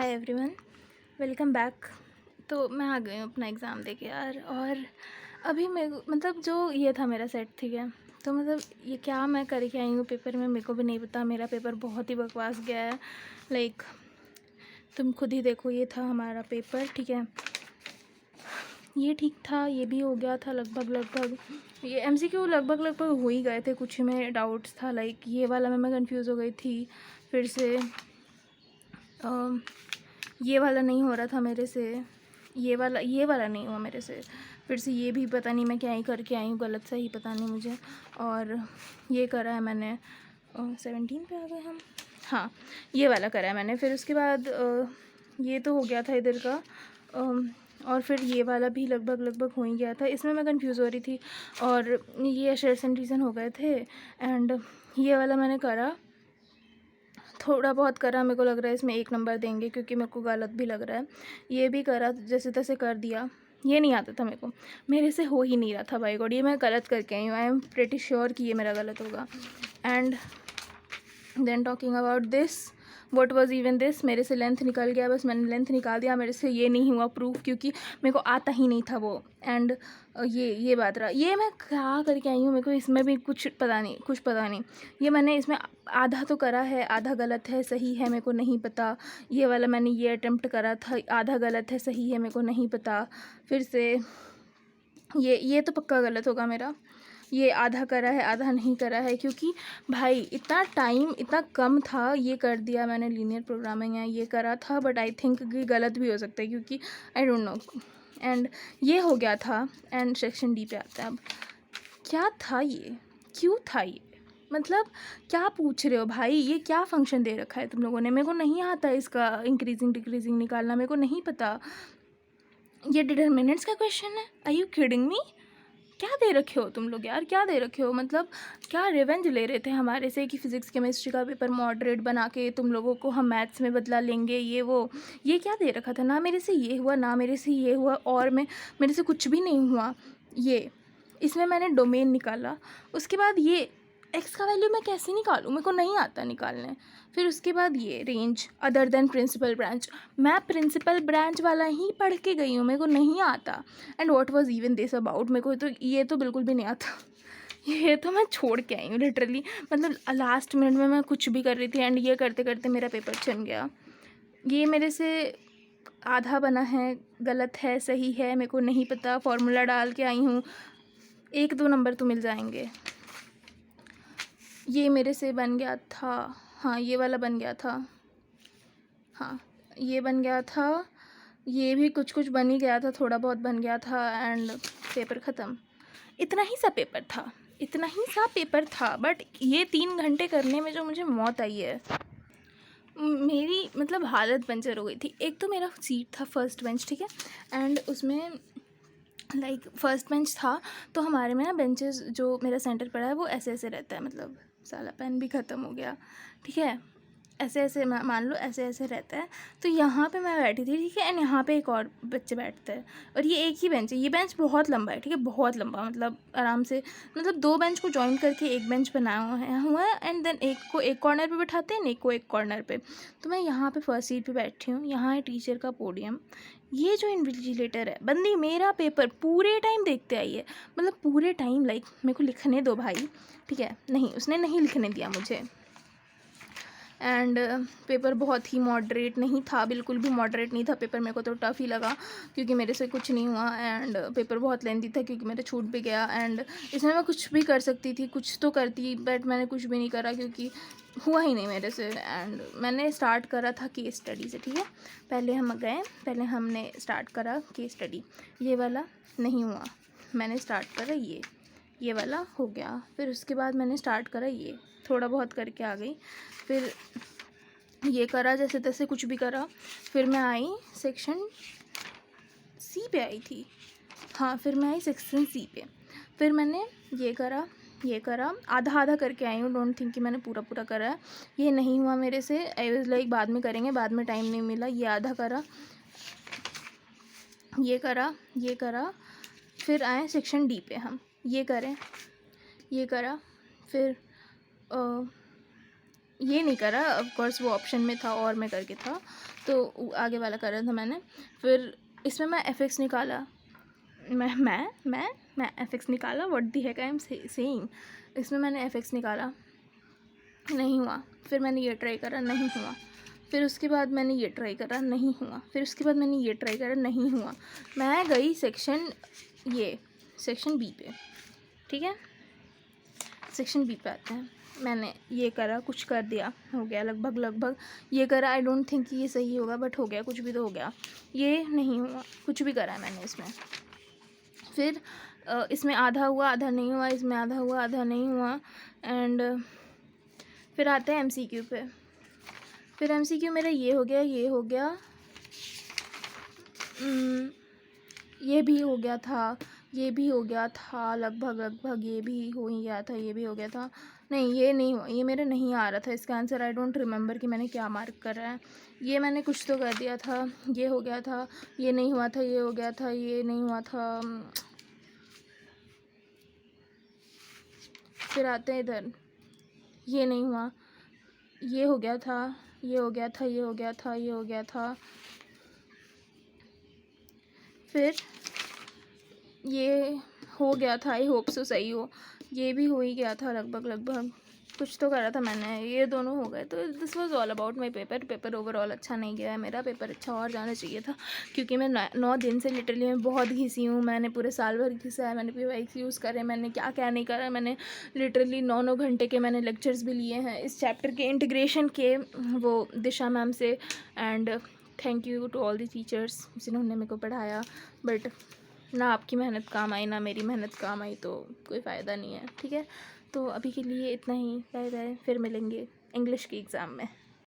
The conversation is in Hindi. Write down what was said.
Hi everyone, welcome back. तो मैं आ गई हूँ अपना एग्ज़ाम देके यार। और अभी मतलब जो ये था मेरा सेट, ठीक है। तो मतलब ये क्या मैं करके आई हूँ पेपर में, मेरे को भी नहीं पता। मेरा पेपर बहुत ही बकवास गया है। लाइक तुम खुद ही देखो, ये था हमारा पेपर, ठीक है। ये ठीक था, ये भी हो गया था लगभग। ये एमसीक्यू लगभग हो ही गए थे, कुछ में डाउट्स था। लाइक ये वाला में मैं कंफ्यूज हो गई थी फिर से। ये वाला नहीं हो रहा था मेरे से, ये वाला नहीं हुआ मेरे से। फिर से ये भी पता नहीं मैं क्या ही करके आई हूँ, गलत सही पता नहीं मुझे। और ये करा है मैंने 17 पे आ गए हम। हाँ, ये वाला करा है मैंने। फिर उसके बाद ये तो हो गया था इधर का। और फिर ये वाला भी लगभग हो ही गया था। इसमें मैं कंफ्यूज हो रही थी और ये एशर्सन रीज़न हो गए थे। एंड ये वाला मैंने करा, थोड़ा बहुत करा। मेरे को लग रहा है इसमें 1 नंबर देंगे क्योंकि मेरे को गलत भी लग रहा है। ये भी करा, जैसे तैसे कर दिया। ये नहीं आता था मेरे को, मेरे से हो ही नहीं रहा था बाई गॉड। ये मैं गलत करके आई हूँ, आई एम प्रेटी श्योर कि ये मेरा गलत होगा। And then talking about this, what was even this, मेरे से लेंथ निकल गया। बस मैंने लेंथ निकाल दिया, मेरे से ये नहीं हुआ प्रूफ क्योंकि मेरे को आता ही नहीं था वो। एंड ये बात रहा। ये मैं क्या करके आई हूँ, मेरे को इसमें भी कुछ पता नहीं। ये मैंने इसमें आधा तो करा है, आधा गलत है सही है मेरे को नहीं पता। ये वाला मैंने ये अटेम्प्ट करा था, आधा गलत है सही है मेरे को नहीं पता। फिर से ये तो पक्का गलत होगा मेरा। ये आधा करा है, आधा नहीं करा है क्योंकि भाई इतना टाइम इतना कम था। ये कर दिया मैंने, लीनियर प्रोग्रामिंग है ये करा था, बट आई थिंक कि गलत भी हो सकता है क्योंकि आई डोंट नो। एंड ये हो गया था। एंड सेक्शन डी पे आता है। अब क्या था ये, क्यों था ये, मतलब क्या पूछ रहे हो भाई, ये क्या फंक्शन दे रखा है तुम लोगों ने। मेरे को नहीं आता इसका इंक्रीजिंग डिक्रीजिंग निकालना, मेरे को नहीं पता। ये डिटर्मिनेंट्स का क्वेश्चन है, आर यू किडिंग मी। क्या दे रखे हो तुम लोग यार, क्या दे रखे हो। मतलब क्या रिवेंज ले रहे थे हमारे से कि फिज़िक्स केमिस्ट्री का पेपर मॉडरेट बना के तुम लोगों को हम मैथ्स में बदला लेंगे, ये वो। ये क्या दे रखा था, ना मेरे से ये हुआ ना मेरे से ये हुआ, और मेरे से कुछ भी नहीं हुआ। ये इसमें मैंने डोमेन निकाला, उसके बाद ये एक्स का वैल्यू मैं कैसे निकालूँ, मेरे को नहीं आता निकालने। फिर उसके बाद ये range other than principal branch, मैं प्रिंसिपल ब्रांच वाला ही पढ़ के गई हूँ, मेरे को नहीं आता। And what was even this about, मेरे को तो ये तो बिल्कुल भी नहीं आता। ये तो मैं छोड़ के आई हूँ लिटरली। मतलब लास्ट मिनट में मैं कुछ भी कर रही थी एंड ये करते करते मेरा पेपर छिन गया। ये मेरे से आधा बना है, गलत है सही है मेरे को नहीं पता। फॉर्मूला डाल के आई हूँ, 1-2 नंबर तो मिल जाएंगे। ये मेरे से बन गया था, हाँ ये वाला बन गया था, हाँ ये बन गया था। ये भी कुछ बन ही गया था, थोड़ा बहुत बन गया था। एंड पेपर ख़त्म। इतना ही सा पेपर था, बट ये 3 घंटे करने में जो मुझे मौत आई है, मेरी मतलब हालत पंचर हो गई थी। एक तो मेरा सीट था फर्स्ट बेंच, ठीक है। एंड उसमें लाइक फर्स्ट बेंच था, तो हमारे में ना बेंचेस, जो मेरा सेंटर पड़ा है वो ऐसे ऐसे रहता है। मतलब साला पेन भी ख़त्म हो गया, ठीक है। ऐसे ऐसे मान लो ऐसे ऐसे रहता है। तो यहाँ पे मैं बैठी थी, ठीक है। एंड यहाँ पे एक और बच्चे बैठते हैं और ये एक ही बेंच है। ये बेंच बहुत लंबा है, ठीक है, बहुत लंबा। मतलब आराम से, मतलब 2 बेंच को जॉइन करके एक बेंच बनाया हुआ है। एंड देन एक को एक कॉर्नर पे बैठाते हैं, एक को एक कॉर्नर पे। तो मैं यहाँ पे फर्स्ट सीट पे बैठी हूँ। यहाँ है टीचर का पोडियम। ये जो इन्विजिलेटर है बंदी, मेरा पेपर पूरे टाइम देखते आई है। मतलब पूरे टाइम, लाइक मेरे को लिखने दो भाई, ठीक है। नहीं, उसने नहीं लिखने दिया मुझे। एंड पेपर बहुत ही मॉडरेट नहीं था, बिल्कुल भी मॉडरेट नहीं था पेपर। मेरे को तो टफ़ ही लगा क्योंकि मेरे से कुछ नहीं हुआ। एंड पेपर बहुत लेंथी था क्योंकि मेरा छूट भी गया। एंड इसमें मैं कुछ भी कर सकती थी, कुछ तो करती, बट मैंने कुछ भी नहीं करा क्योंकि हुआ ही नहीं मेरे से। एंड मैंने स्टार्ट करा था केस स्टडी से, ठीक है। पहले हमने स्टार्ट करा केस स्टडी, ये वाला नहीं हुआ। मैंने स्टार्ट करा ये वाला हो गया। फिर उसके बाद मैंने स्टार्ट करा ये, थोड़ा बहुत करके आ गई। फिर ये करा, जैसे तैसे कुछ भी करा। फिर मैं आई सेक्शन सी पे आई थी, हाँ फिर मैं आई सेक्शन सी पे। फिर मैंने ये करा, आधा आधा करके आई हूँ। डोंट थिंक कि मैंने पूरा करा है। ये नहीं हुआ मेरे से, आई वाज लाइक बाद में करेंगे, बाद में टाइम नहीं मिला। ये आधा करा, ये करा। फिर आए सेक्शन डी पे हम, ये करा। फिर ये नहीं करा, ऑफ कोर्स वो ऑप्शन में था और मैं करके था, तो आगे वाला करा था मैंने। फिर इसमें मैं एफ निकाला, मैं एफ निकाला, what the heck I am saying. इसमें मैंने एफ निकाला, नहीं हुआ। फिर मैंने ये ट्राई करा, नहीं हुआ। फिर उसके बाद मैंने ये ट्राई करा, नहीं हुआ। फिर उसके बाद मैंने ये ट्राई करा, नहीं हुआ। मैं गई सेक्शन बी पे, ठीक है, सेक्शन बी पे आते हैं। मैंने ये करा, कुछ कर दिया, हो गया लगभग ये करा। आई डोंट थिंक कि ये सही होगा, बट हो गया, कुछ भी तो हो गया। ये नहीं हुआ, कुछ भी करा मैंने इसमें। फिर इसमें आधा हुआ, आधा नहीं हुआ, इसमें आधा हुआ, आधा नहीं हुआ। एंड फिर आते हैं MCQ पे। फिर MCQ मेरा ये हो गया, ये हो गया, ये भी हो गया था, ये भी हो गया था, लगभग ये भी हो ही गया था, ये भी हो गया था। नहीं, ये नहीं हुआ, ये मेरा नहीं आ रहा था इसका आंसर। आई डोंट रिमेंबर कि मैंने क्या मार्क करा है। ये मैंने कुछ तो कर दिया था, ये हो गया था, ये नहीं हुआ था, ये हो गया था, ये नहीं हुआ था। फिर आते हैं इधर, ये नहीं हुआ, ये हो गया था, ये हो गया था, ये हो गया था, ये हो गया था। फिर ये हो गया था, आई होप सो सही हो, ये भी हो ही गया था लगभग कुछ तो करा था मैंने। ये दोनों हो गए। तो this was all about my paper overall अच्छा नहीं गया है मेरा पेपर, अच्छा और जाना चाहिए था, क्योंकि मैं 9 दिन से लिटरली मैं बहुत घिसी हूँ। मैंने पूरे साल भर घिसा है, मैंने PYQ यूज़ करे, मैंने क्या क्या नहीं करा। मैंने लिटरली 9 घंटे के मैंने लेक्चर्स भी लिए हैं इस चैप्टर के, इंटीग्रेशन के, वो दिशा मैम से। And thank you to all the teachers जिन्होंने मेरे को पढ़ाया। बट ना आपकी मेहनत काम आई, ना मेरी मेहनत काम आई, तो कोई फ़ायदा नहीं है, ठीक है। तो अभी के लिए इतना ही, बाय बाय, फिर मिलेंगे इंग्लिश के एग्ज़ाम में।